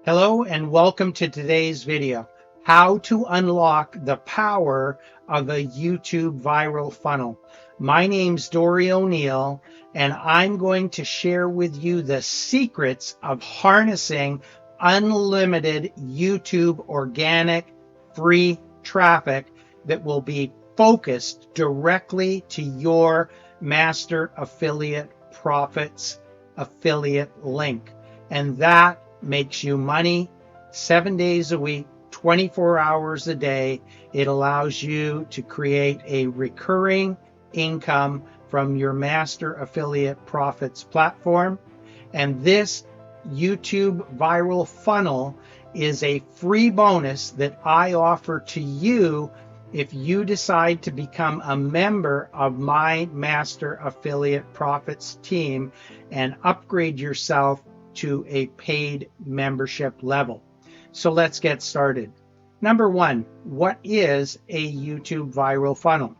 Hello and welcome to today's video, how to unlock the power of a YouTube viral funnel. My name's Dory O'Neill and I'm going to share with you the secrets of harnessing unlimited YouTube organic free traffic that will be focused directly to your master affiliate profits affiliate link. And that makes you money 7 days a week, 24 hours a day. It allows you to create a recurring income from your master affiliate profits platform. And this YouTube viral funnel is a free bonus that I offer to you if you decide to become a member of my master affiliate profits team and upgrade yourself to a paid membership level. So let's get started. Number one, what is a YouTube viral funnel?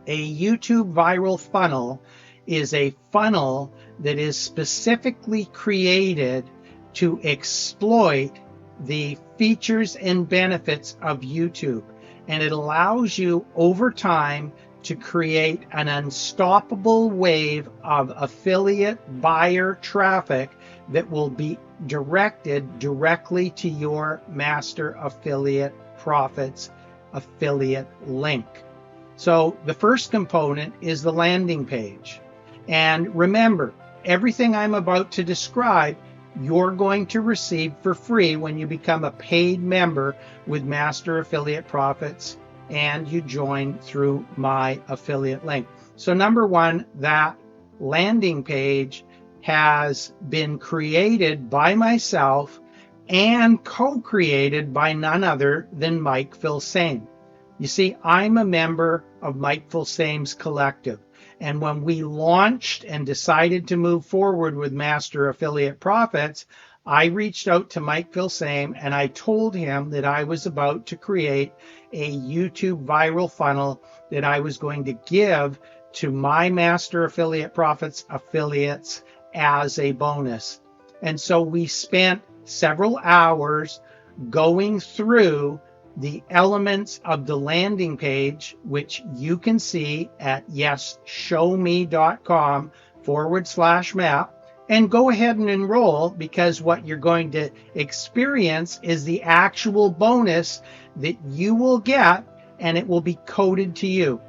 A YouTube viral funnel is a funnel that is specifically created to exploit the features and benefits of YouTube. And it allows you over time to create an unstoppable wave of affiliate buyer traffic that will be directed directly to your master affiliate profits affiliate link. So the first component is the landing page. And remember, everything I'm about to describe, you're going to receive for free when you become a paid member with Master Affiliate Profits and you join through my affiliate link. So number one, that landing page has been created by myself and co-created by none other than Mike Filsaime. You see, I'm a member of Mike Filsaime's collective. And when we launched and decided to move forward with Master Affiliate Profits, I reached out to Mike Filsaime and I told him that I was about to create a YouTube viral funnel that I was going to give to my Master Affiliate Profits affiliates as a bonus. And so we spent several hours going through the elements of the landing page, which you can see at yesshowme.com/map, and go ahead and enroll, because what you're going to experience is the actual bonus that you will get, and it will be coded to you.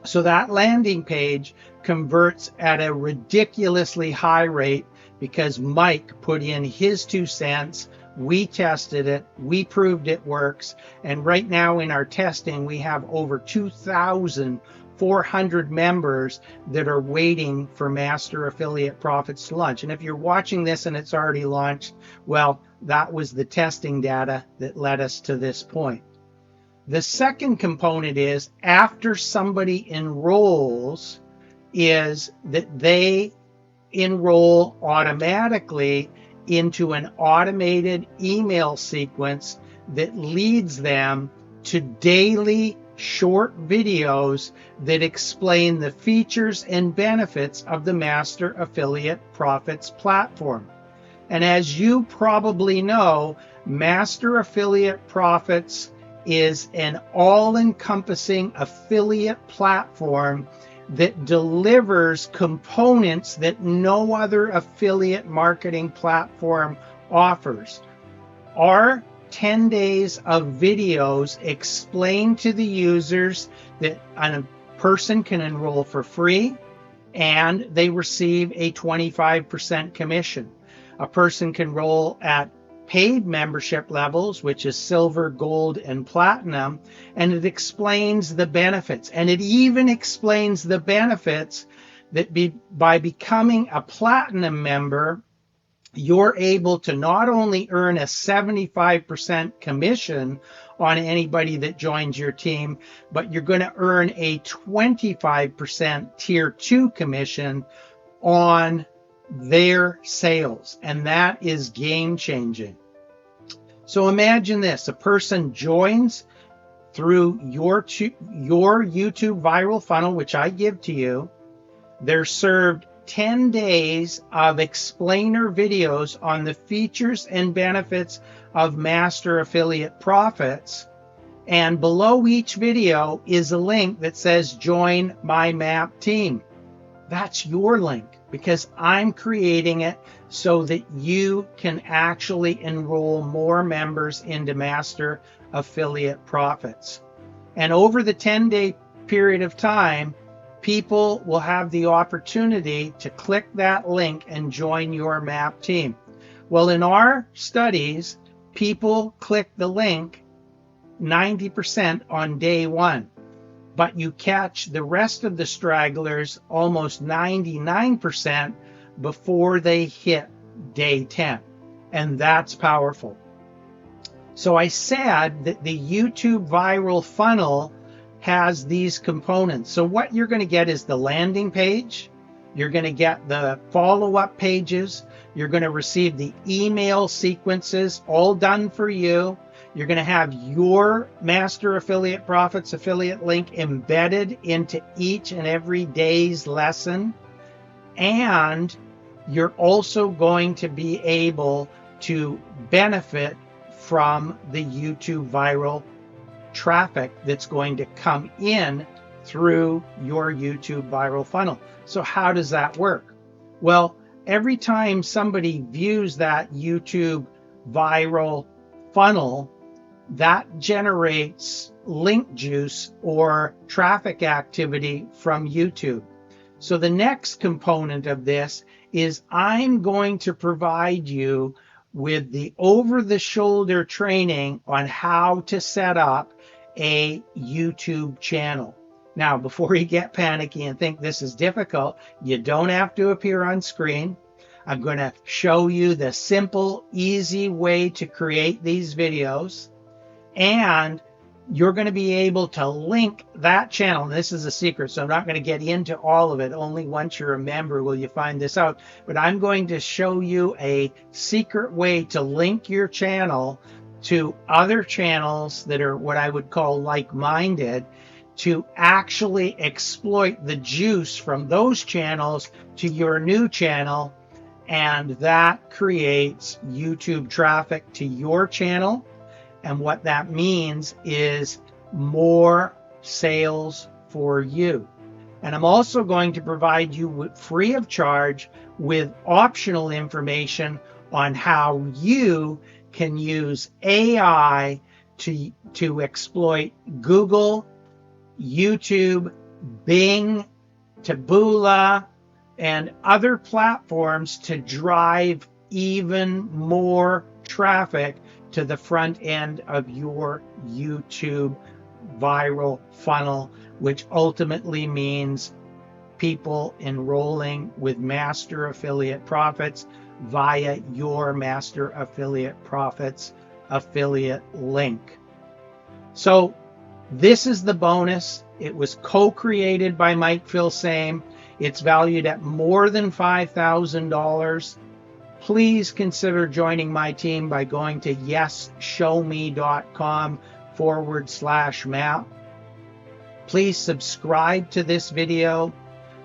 So that landing page converts at a ridiculously high rate because Mike put in his 2 cents. We tested it, we proved it works, and right now in our testing we have over 2,400 members that are waiting for Master Affiliate Profits to launch. And if you're watching this and it's already launched, well, that was the testing data that led us to this point. The second component is, after somebody enrolls, is that they enroll automatically into an automated email sequence that leads them to daily short videos that explain the features and benefits of the Master Affiliate Profits platform. And as you probably know, Master Affiliate Profits is an all-encompassing affiliate platform that delivers components that no other affiliate marketing platform offers. Our 10 days of videos explain to the users that a person can enroll for free and they receive a 25% commission. A person can enroll at paid membership levels, which is silver, gold, and platinum, and it explains the benefits. And it even explains the benefits that by becoming a platinum member, you're able to not only earn a 75% commission on anybody that joins your team, but you're going to earn a 25% tier 2 commission on their sales, and that is game changing. So imagine this: a person joins through your YouTube viral funnel, which I give to you. They're served 10 days of explainer videos on the features and benefits of Master Affiliate Profits. And below each video is a link that says join my MAP team. That's your link, because I'm creating it so that you can actually enroll more members into Master Affiliate Profits. And over the 10-day period of time, people will have the opportunity to click that link and join your MAP team. Well, in our studies, people click the link 90% on day 1. But you catch the rest of the stragglers almost 99% before they hit day 10. And that's powerful. So I said that the YouTube viral funnel has these components. So what you're going to get is the landing page. You're going to get the follow-up pages. You're going to receive the email sequences, all done for you. You're going to have your Master Affiliate Profits affiliate link embedded into each and every day's lesson. And you're also going to be able to benefit from the YouTube viral traffic that's going to come in through your YouTube viral funnel. So how does that work? Well, every time somebody views that YouTube viral funnel, that generates link juice or traffic activity from YouTube. So the next component of this is I'm going to provide you with the over-the-shoulder training on how to set up a YouTube channel. Now, before you get panicky and think this is difficult, you don't have to appear on screen. I'm going to show you the simple, easy way to create these videos. And you're going to be able to link that channel. And this is a secret, so I'm not going to get into all of it. Only once you're a member will you find this out. But I'm going to show you a secret way to link your channel to other channels that are what I would call like-minded, to actually exploit the juice from those channels to your new channel. And that creates YouTube traffic to your channel. And what that means is more sales for you. And I'm also going to provide you free of charge with optional information on how you can use AI to exploit Google, YouTube, Bing, Taboola, and other platforms to drive even more traffic to the front end of your YouTube viral funnel, which ultimately means people enrolling with Master Affiliate Profits via your Master Affiliate Profits affiliate link. So this is the bonus. It was co-created by Mike Filsame. It's valued at more than $5,000. Please consider joining my team by going to yesshowme.com/map. Please subscribe to this video.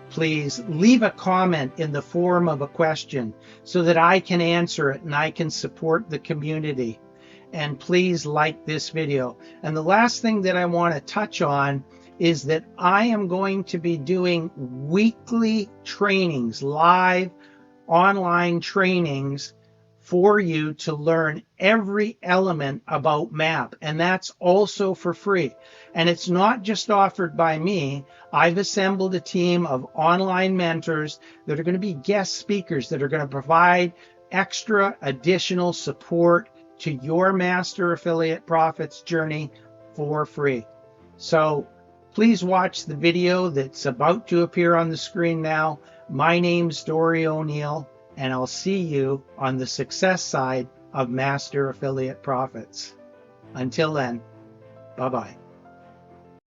Please leave a comment in the form of a question so that I can answer it and I can support the community. And please like this video. And the last thing that I want to touch on is that I am going to be doing weekly trainings, live online trainings for you to learn every element about MAP, and that's also for free. And it's not just offered by me. I've assembled a team of online mentors that are going to be guest speakers that are going to provide extra additional support to your Master Affiliate Profits journey for free. So please watch the video that's about to appear on the screen now. My name's Dory O'Neill, and I'll see you on the success side of Master Affiliate Profits. Until then, bye-bye.